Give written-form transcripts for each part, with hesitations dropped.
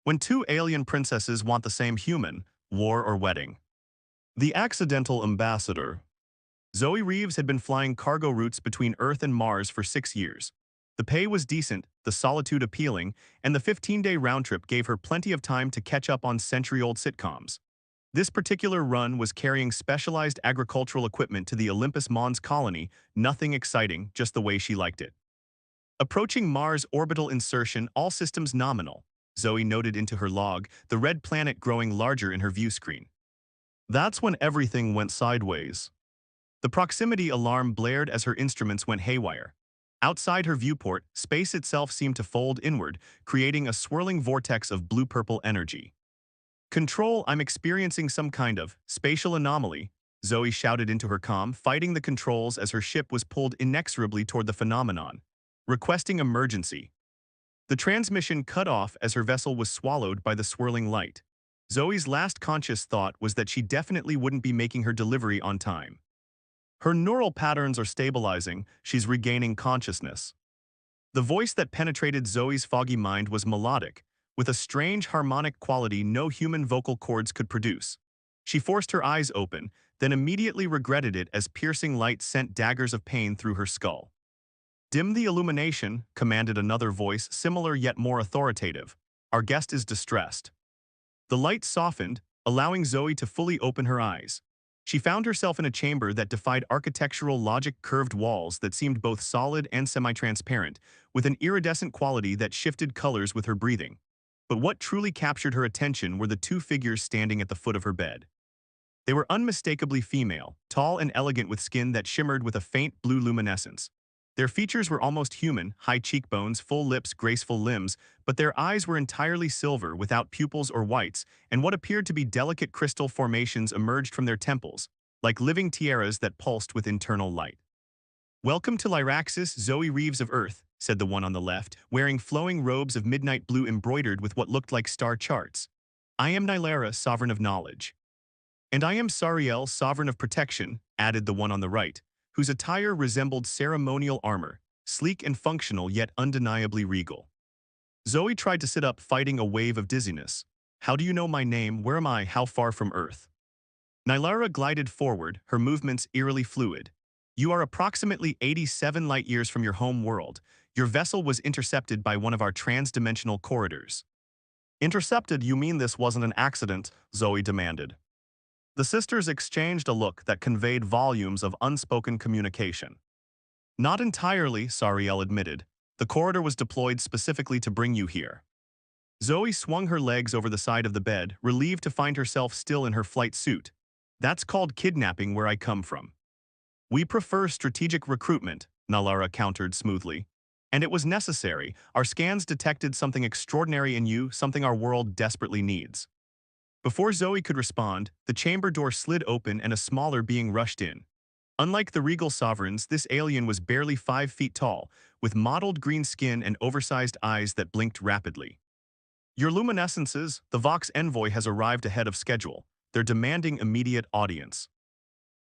When two alien princesses want the same human, war or wedding. The accidental ambassador. Zoe Reeves had been flying cargo routes between Earth and Mars for 6 years. The pay was decent, the solitude appealing, and the 15-day round trip gave her plenty of time to catch up on century-old sitcoms. This particular run was carrying specialized agricultural equipment to the Olympus Mons colony, nothing exciting, just the way she liked it. Approaching Mars orbital insertion, all systems nominal, Zoe noted into her log, the red planet growing larger in her view screen. That's when everything went sideways. The proximity alarm blared as her instruments went haywire. Outside her viewport, space itself seemed to fold inward, creating a swirling vortex of blue-purple energy. "Control, I'm experiencing some kind of spatial anomaly," Zoe shouted into her comm, fighting the controls as her ship was pulled inexorably toward the phenomenon. "Requesting emergency." The transmission cut off as her vessel was swallowed by the swirling light. Zoe's last conscious thought was that she definitely wouldn't be making her delivery on time. Her neural patterns are stabilizing, she's regaining consciousness. The voice that penetrated Zoe's foggy mind was melodic, with a strange harmonic quality no human vocal cords could produce. She forced her eyes open, then immediately regretted it as piercing light sent daggers of pain through her skull. "Dim the illumination," commanded another voice, similar yet more authoritative. "Our guest is distressed." The light softened, allowing Zoe to fully open her eyes. She found herself in a chamber that defied architectural logic, curved walls that seemed both solid and semi-transparent, with an iridescent quality that shifted colors with her breathing. But what truly captured her attention were the two figures standing at the foot of her bed. They were unmistakably female, tall and elegant with skin that shimmered with a faint blue luminescence. Their features were almost human, high cheekbones, full lips, graceful limbs, but their eyes were entirely silver without pupils or whites, and what appeared to be delicate crystal formations emerged from their temples, like living tiaras that pulsed with internal light. "Welcome to Lyraxis, Zoe Reeves of Earth," said the one on the left, wearing flowing robes of midnight blue embroidered with what looked like star charts. "I am Nylara, Sovereign of Knowledge." "And I am Sariel, Sovereign of Protection," added the one on the right, whose attire resembled ceremonial armor, sleek and functional yet undeniably regal. Zoe tried to sit up, fighting a wave of dizziness. "How do you know my name? Where am I? How far from Earth?" Nylara glided forward, her movements eerily fluid. "You are approximately 87 light-years from your home world. Your vessel was intercepted by one of our trans-dimensional corridors." "Intercepted? You mean this wasn't an accident?" Zoe demanded. The sisters exchanged a look that conveyed volumes of unspoken communication. "Not entirely," Sariel admitted. "The corridor was deployed specifically to bring you here." Zoe swung her legs over the side of the bed, relieved to find herself still in her flight suit. "That's called kidnapping where I come from." "We prefer strategic recruitment," Nalara countered smoothly. "And it was necessary. Our scans detected something extraordinary in you, something our world desperately needs." Before Zoe could respond, the chamber door slid open and a smaller being rushed in. Unlike the regal sovereigns, this alien was barely 5 feet tall, with mottled green skin and oversized eyes that blinked rapidly. "Your luminescences, the Vox envoy has arrived ahead of schedule. They're demanding immediate audience."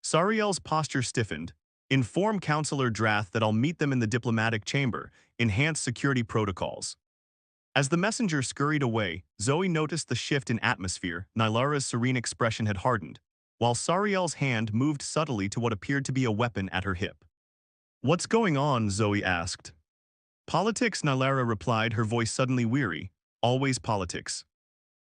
Sariel's posture stiffened. "Inform Counselor Drath that I'll meet them in the diplomatic chamber. Enhance security protocols." As the messenger scurried away, Zoe noticed the shift in atmosphere. Nylara's serene expression had hardened, while Sariel's hand moved subtly to what appeared to be a weapon at her hip. "What's going on?" Zoe asked. "Politics," Nylara replied, her voice suddenly weary. "Always politics."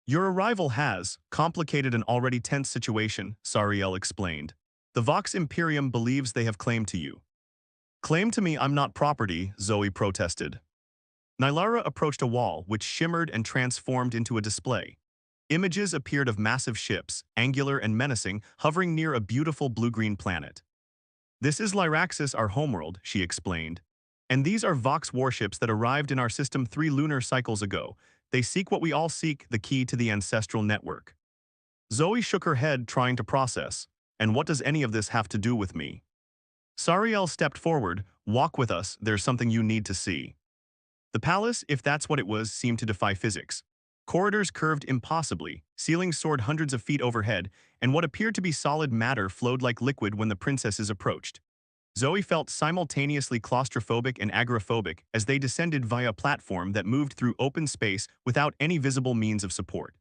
"Your arrival has complicated an already tense situation," Sariel explained. "The Vox Imperium believes they have claim to you." "Claim to me? I'm not property," Zoe protested. Nylara approached a wall, which shimmered and transformed into a display. Images appeared of massive ships, angular and menacing, hovering near a beautiful blue-green planet. "This is Lyraxis, our homeworld," she explained. "And these are Vox warships that arrived in our system 3 lunar cycles ago. They seek what we all seek, the key to the ancestral network." Zoe shook her head, trying to process. "And what does any of this have to do with me?" Sariel stepped forward. "Walk with us, there's something you need to see." The palace, if that's what it was, seemed to defy physics. Corridors curved impossibly, ceilings soared hundreds of feet overhead, and what appeared to be solid matter flowed like liquid when the princesses approached. Zoe felt simultaneously claustrophobic and agoraphobic as they descended via a platform that moved through open space without any visible means of support.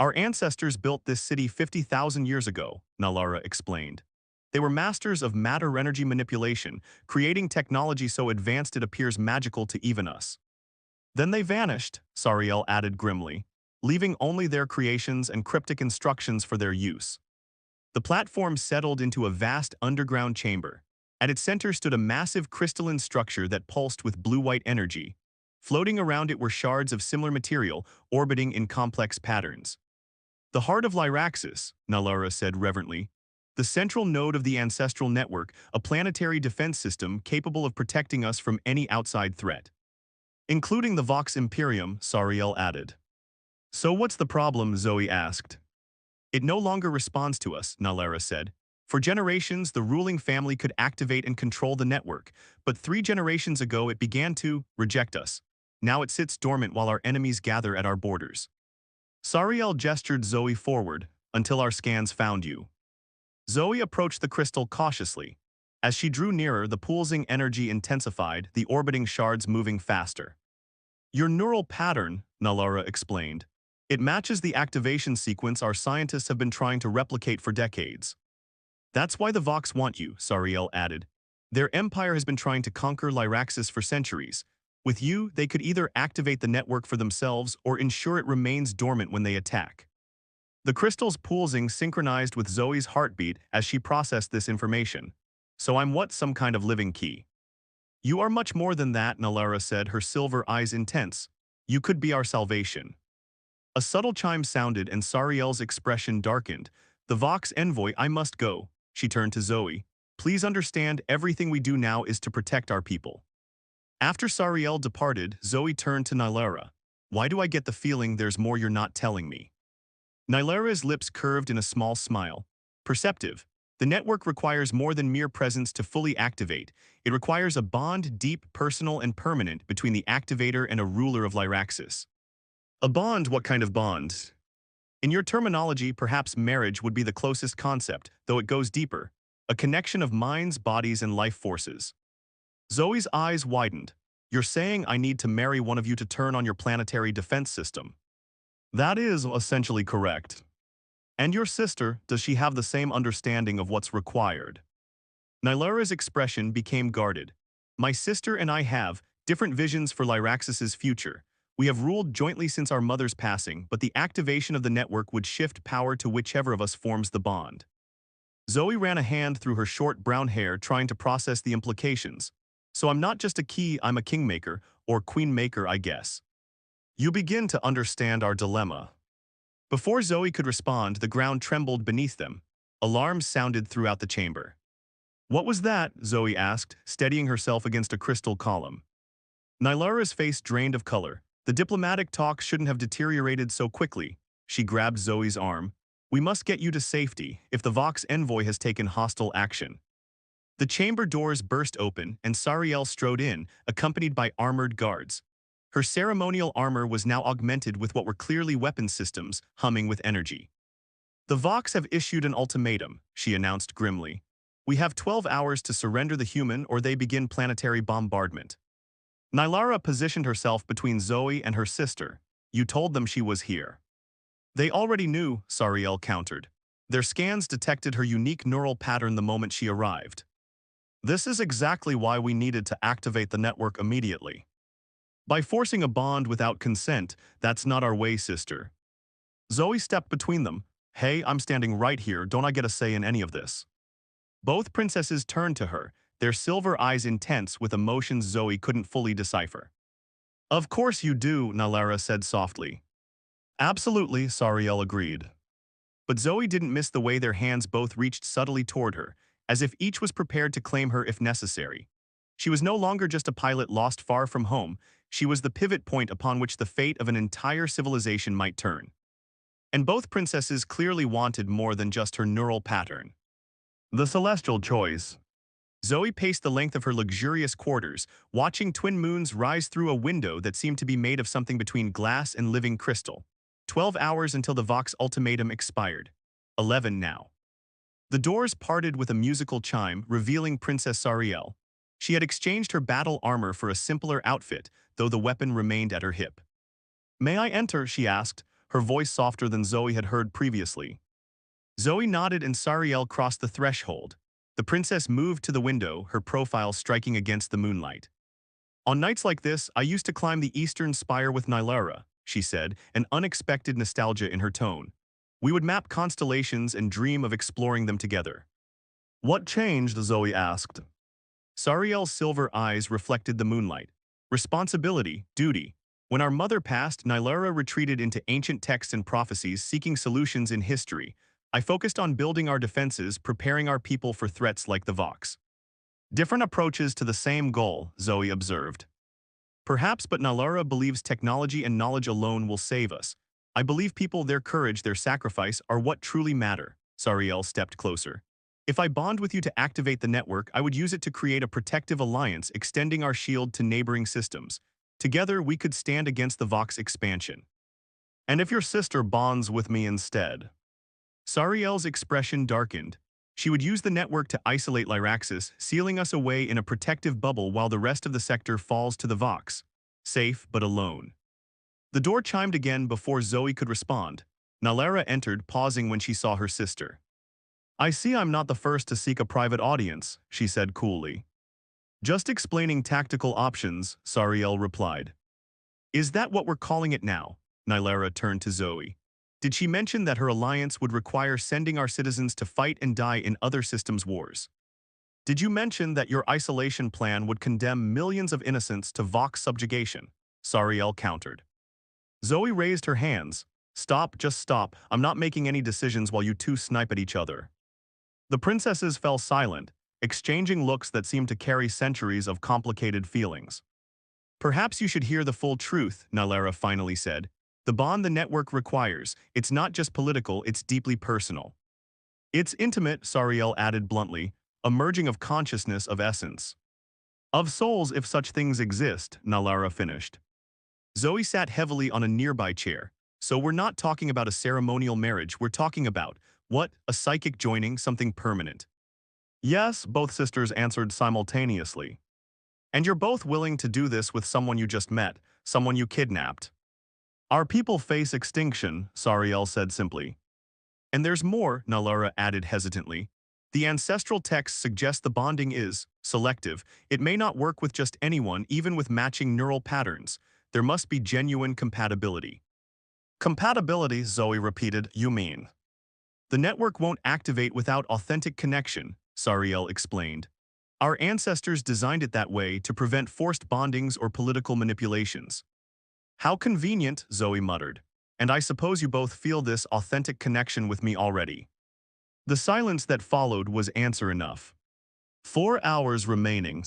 Our ancestors built this city 50,000 years ago, Nalara explained. They were masters of matter-energy manipulation, creating technology so advanced it appears magical to even us. Then they vanished, Sariel added grimly, leaving only their creations and cryptic instructions for their use. The platform settled into a vast underground chamber. At its center stood a massive crystalline structure that pulsed with blue-white energy. Floating around it were shards of similar material, orbiting in complex patterns. The heart of Lyraxis, Nalara said reverently. The central node of the ancestral network, a planetary defense system capable of protecting us from any outside threat. Including the Vox Imperium, Sariel added. So what's the problem, Zoe asked. It no longer responds to us, Nalara said. For generations, the ruling family could activate and control the network, but 3 generations ago it began to reject us. Now it sits dormant while our enemies gather at our borders. Sariel gestured Zoe forward, until our scans found you. Zoe approached the crystal cautiously. As she drew nearer, the pulsing energy intensified, the orbiting shards moving faster. Your neural pattern, Nalara explained. It matches the activation sequence our scientists have been trying to replicate for decades. That's why the Vox want you, Sariel added. Their empire has been trying to conquer Lyraxis for centuries. With you, they could either activate the network for themselves or ensure it remains dormant when they attack. The crystal's pulsing synchronized with Zoe's heartbeat as she processed this information. So I'm what, some kind of living key? You are much more than that, Nalara said, her silver eyes intense. You could be our salvation. A subtle chime sounded and Sariel's expression darkened. The Vox envoy, I must go. She turned to Zoe. Please understand, everything we do now is to protect our people. After Sariel departed, Zoe turned to Nalara. Why do I get the feeling there's more you're not telling me? Nylara's lips curved in a small smile. Perceptive. The network requires more than mere presence to fully activate. It requires a bond deep, personal, and permanent between the activator and a ruler of Lyraxis. A bond? What kind of bond? In your terminology, perhaps marriage would be the closest concept, though it goes deeper. A connection of minds, bodies, and life forces. Zoe's eyes widened. You're saying I need to marry one of you to turn on your planetary defense system? That is essentially correct. And your sister, does she have the same understanding of what's required? Nylara's expression became guarded. My sister and I have different visions for Lyraxis's future. We have ruled jointly since our mother's passing, but the activation of the network would shift power to whichever of us forms the bond. Zoe ran a hand through her short brown hair, trying to process the implications. So I'm not just a key, I'm a kingmaker, or queenmaker, I guess. You begin to understand our dilemma. Before Zoe could respond, the ground trembled beneath them. Alarms sounded throughout the chamber. What was that? Zoe asked, steadying herself against a crystal column. Nylara's face drained of color. The diplomatic talk shouldn't have deteriorated so quickly. She grabbed Zoe's arm. We must get you to safety if the Vox envoy has taken hostile action. The chamber doors burst open and Sariel strode in, accompanied by armored guards. Her ceremonial armor was now augmented with what were clearly weapon systems, humming with energy. The Vox have issued an ultimatum, she announced grimly. We have 12 hours to surrender the human or they begin planetary bombardment. Nylara positioned herself between Zoe and her sister. You told them she was here. They already knew, Sariel countered. Their scans detected her unique neural pattern the moment she arrived. This is exactly why we needed to activate the network immediately. By forcing a bond without consent, that's not our way, sister. Zoe stepped between them. Hey, I'm standing right here, don't I get a say in any of this? Both princesses turned to her, their silver eyes intense with emotions Zoe couldn't fully decipher. Of course you do, Nalara said softly. Absolutely, Sariel agreed. But Zoe didn't miss the way their hands both reached subtly toward her, as if each was prepared to claim her if necessary. She was no longer just a pilot lost far from home, she was the pivot point upon which the fate of an entire civilization might turn. And both princesses clearly wanted more than just her neural pattern. The celestial choice. Zoe paced the length of her luxurious quarters, watching twin moons rise through a window that seemed to be made of something between glass and living crystal. 12 hours until the Vox ultimatum expired. 11 now. The doors parted with a musical chime, revealing Princess Sariel. She had exchanged her battle armor for a simpler outfit, though the weapon remained at her hip. "May I enter?" she asked, her voice softer than Zoe had heard previously. Zoe nodded and Sariel crossed the threshold. The princess moved to the window, her profile striking against the moonlight. "On nights like this, I used to climb the eastern spire with Nylara," she said, an unexpected nostalgia in her tone. "We would map constellations and dream of exploring them together." "What changed?" Zoe asked. Sariel's silver eyes reflected the moonlight. "Responsibility, duty. When our mother passed, Nylara retreated into ancient texts and prophecies seeking solutions in history. I focused on building our defenses, preparing our people for threats like the Vox." "Different approaches to the same goal," Zoe observed. "Perhaps, but Nylara believes technology and knowledge alone will save us. I believe people, their courage, their sacrifice are what truly matter." Sariel stepped closer. "If I bond with you to activate the network, I would use it to create a protective alliance, extending our shield to neighboring systems. Together, we could stand against the Vox expansion." "And if your sister bonds with me instead?" Sariel's expression darkened. "She would use the network to isolate Lyraxis, sealing us away in a protective bubble while the rest of the sector falls to the Vox. Safe, but alone." The door chimed again before Zoe could respond. Nylara entered, pausing when she saw her sister. "I see I'm not the first to seek a private audience," she said coolly. "Just explaining tactical options," Sariel replied. "Is that what we're calling it now?" Nylara turned to Zoe. "Did she mention that her alliance would require sending our citizens to fight and die in other systems' wars? Did you mention that your isolation plan would condemn millions of innocents to Vox subjugation?" Sariel countered. Zoe raised her hands. "Stop, just stop. I'm not making any decisions while you two snipe at each other." The princesses fell silent, exchanging looks that seemed to carry centuries of complicated feelings. "Perhaps you should hear the full truth," Nylara finally said. "The bond the network requires, it's not just political, it's deeply personal." "It's intimate," Sariel added bluntly, "a merging of consciousness, of essence. Of souls, if such things exist," Nylara finished. Zoe sat heavily on a nearby chair. "So we're not talking about a ceremonial marriage, we're talking about, what, a psychic joining, something permanent." "Yes," both sisters answered simultaneously. "And you're both willing to do this with someone you just met, someone you kidnapped." "Our people face extinction," Sariel said simply. "And there's more," Nylara added hesitantly. "The ancestral texts suggest the bonding is selective. It may not work with just anyone, even with matching neural patterns. There must be genuine compatibility." "Compatibility," Zoe repeated, "you mean?" "The network won't activate without authentic connection," Sariel explained. "Our ancestors designed it that way to prevent forced bondings or political manipulations." "How convenient," Zoe muttered. "And I suppose you both feel this authentic connection with me already." The silence that followed was answer enough. 4 hours remaining.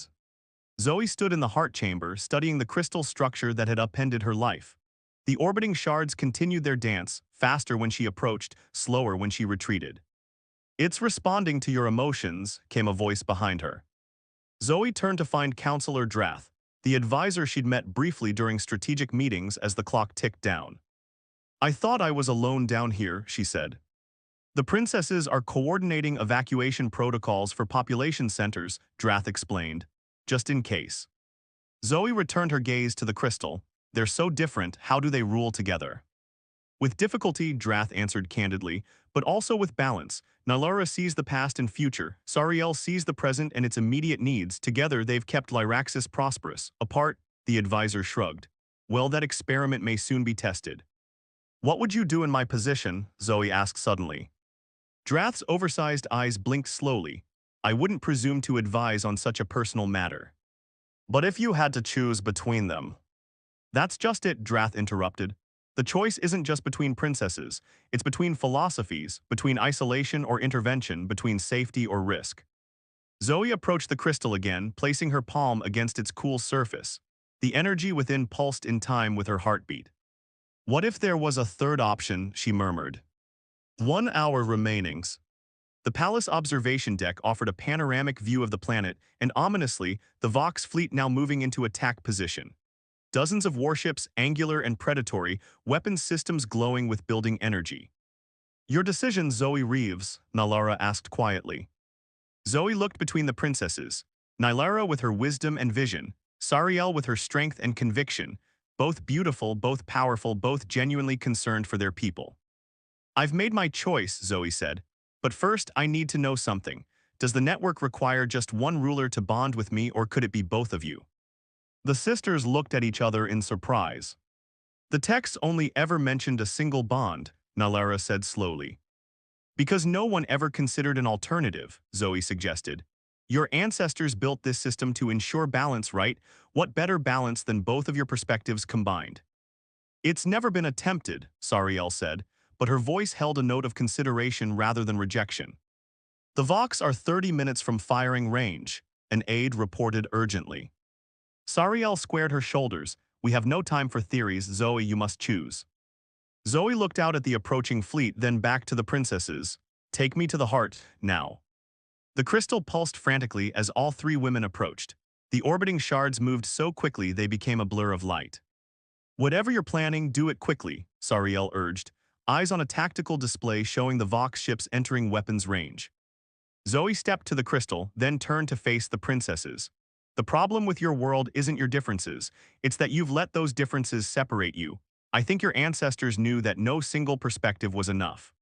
Zoe stood in the heart chamber, studying the crystal structure that had upended her life. The orbiting shards continued their dance, faster when she approached, slower when she retreated. "It's responding to your emotions," came a voice behind her. Zoe turned to find Counselor Drath, the advisor she'd met briefly during strategic meetings as the clock ticked down. "I thought I was alone down here," she said. "The princesses are coordinating evacuation protocols for population centers," Drath explained, "just in case." Zoe returned her gaze to the crystal. "They're so different, how do they rule together?" "With difficulty," Drath answered candidly, "but also with balance. Nylara sees the past and future. Sariel sees the present and its immediate needs. Together, they've kept Lyraxis prosperous. Apart," the advisor shrugged. "Well, that experiment may soon be tested." "What would you do in my position?" Zoe asked suddenly. Drath's oversized eyes blinked slowly. "I wouldn't presume to advise on such a personal matter." "But if you had to choose between them?" "That's just it," Drath interrupted. "The choice isn't just between princesses. It's between philosophies, between isolation or intervention, between safety or risk." Zoe approached the crystal again, placing her palm against its cool surface. The energy within pulsed in time with her heartbeat. "What if there was a third option?" she murmured. 1 hour remaining. The palace observation deck offered a panoramic view of the planet, and ominously, the Vox fleet now moving into attack position. Dozens of warships, angular and predatory, weapons systems glowing with building energy. Your decision, Zoe Reeves, Nalara asked quietly. Zoe looked between the princesses, Nylara with her wisdom and vision, Sariel with her strength and conviction, both beautiful, both powerful, both genuinely concerned for their people. I've made my choice, Zoe said, but first I need to know something. Does the network require just one ruler to bond with me, or could it be both of you? The sisters looked at each other in surprise. The text only ever mentioned a single bond, Nalara said slowly. Because no one ever considered an alternative, Zoe suggested. Your ancestors built this system to ensure balance, right? What better balance than both of your perspectives combined? It's never been attempted, Sariel said, but her voice held a note of consideration rather than rejection. The Vox are 30 minutes from firing range, an aide reported urgently. Sariel squared her shoulders. We have no time for theories, Zoe, you must choose. Zoe looked out at the approaching fleet, then back to the princesses. Take me to the heart, now. The crystal pulsed frantically as all three women approached. The orbiting shards moved so quickly they became a blur of light. Whatever you're planning, do it quickly, Sariel urged, eyes on a tactical display showing the Vox ships entering weapons range. Zoe stepped to the crystal, then turned to face the princesses. The problem with your world isn't your differences, it's that you've let those differences separate you. I think your ancestors knew that no single perspective was enough.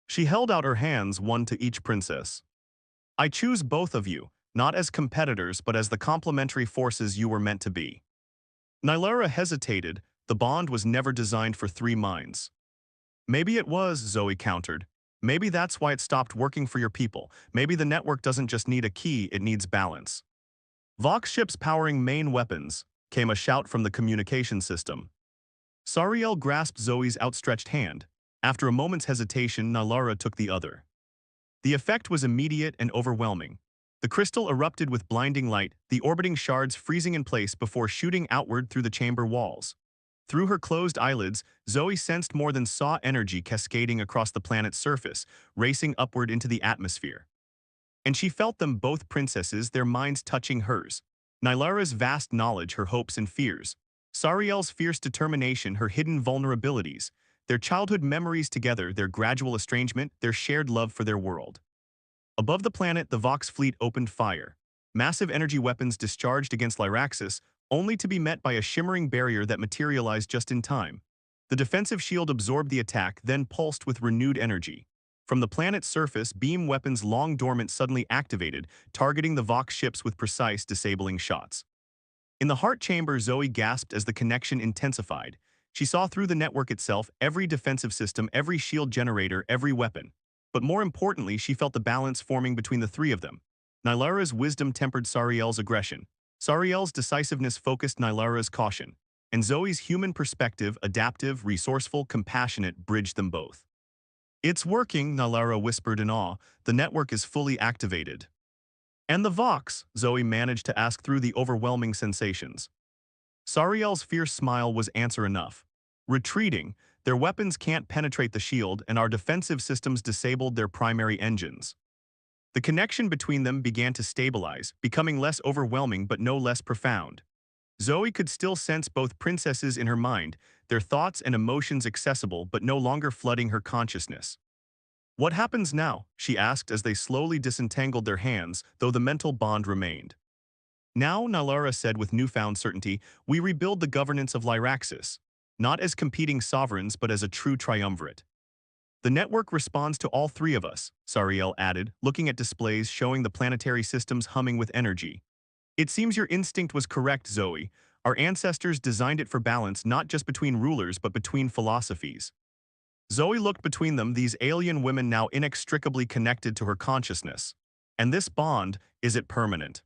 She held out her hands, one to each princess. I choose both of you, not as competitors but as the complementary forces you were meant to be. Nylara hesitated. The bond was never designed for three minds. Maybe it was, Zoe countered. Maybe that's why it stopped working for your people. Maybe the network doesn't just need a key, it needs balance. Vox ships powering main weapons, came a shout from the communication system. Sariel grasped Zoe's outstretched hand. After a moment's hesitation, Nalara took the other. The effect was immediate and overwhelming. The crystal erupted with blinding light, the orbiting shards freezing in place before shooting outward through the chamber walls. Through her closed eyelids, Zoe sensed more than saw energy cascading across the planet's surface, racing upward into the atmosphere. And she felt them, both princesses, their minds touching hers. Nylara's vast knowledge, her hopes and fears. Sariel's fierce determination, her hidden vulnerabilities. Their childhood memories together, their gradual estrangement, their shared love for their world. Above the planet, the Vox fleet opened fire. Massive energy weapons discharged against Lyraxis, only to be met by a shimmering barrier that materialized just in time. The defensive shield absorbed the attack, then pulsed with renewed energy. From the planet's surface, beam weapons long dormant suddenly activated, targeting the Vox ships with precise, disabling shots. In the heart chamber, Zoe gasped as the connection intensified. She saw through the network itself, every defensive system, every shield generator, every weapon. But more importantly, she felt the balance forming between the three of them. Nylara's wisdom tempered Sariel's aggression. Sariel's decisiveness focused Nylara's caution. And Zoe's human perspective, adaptive, resourceful, compassionate, bridged them both. It's working, Nylara whispered in awe. The network is fully activated. And the Vox, Zoe managed to ask through the overwhelming sensations. Sariel's fierce smile was answer enough. Retreating, their weapons can't penetrate the shield and our defensive systems disabled their primary engines. The connection between them began to stabilize, becoming less overwhelming but no less profound. Zoe could still sense both princesses in her mind, their thoughts and emotions accessible but no longer flooding her consciousness. What happens now? She asked as they slowly disentangled their hands, though the mental bond remained. Now, Nalara said with newfound certainty, we rebuild the governance of Lyraxis, not as competing sovereigns but as a true triumvirate. The network responds to all three of us, Sariel added, looking at displays showing the planetary systems humming with energy. It seems your instinct was correct, Zoe. Our ancestors designed it for balance not just between rulers but between philosophies. Zoe looked between them, these alien women now inextricably connected to her consciousness. And this bond, is it permanent?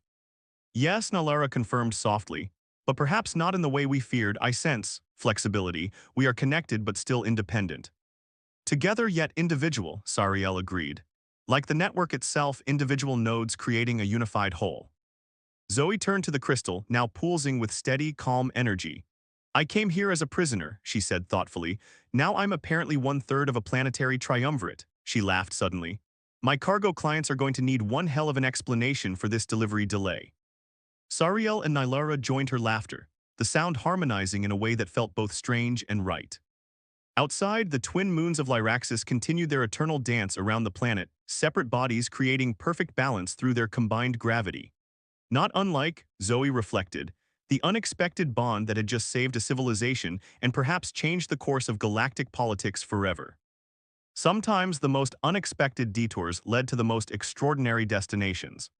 Yes, Nalara confirmed softly, but perhaps not in the way we feared. I sense flexibility. We are connected but still independent. Together yet individual, Sariel agreed. Like the network itself, individual nodes creating a unified whole. Zoe turned to the crystal, now pulsing with steady, calm energy. I came here as a prisoner, she said thoughtfully. Now I'm apparently 1/3 of a planetary triumvirate. She laughed suddenly. My cargo clients are going to need one hell of an explanation for this delivery delay. Sariel and Nylara joined her laughter, the sound harmonizing in a way that felt both strange and right. Outside, the twin moons of Lyraxis continued their eternal dance around the planet, separate bodies creating perfect balance through their combined gravity. Not unlike, Zoe reflected, the unexpected bond that had just saved a civilization and perhaps changed the course of galactic politics forever. Sometimes the most unexpected detours led to the most extraordinary destinations.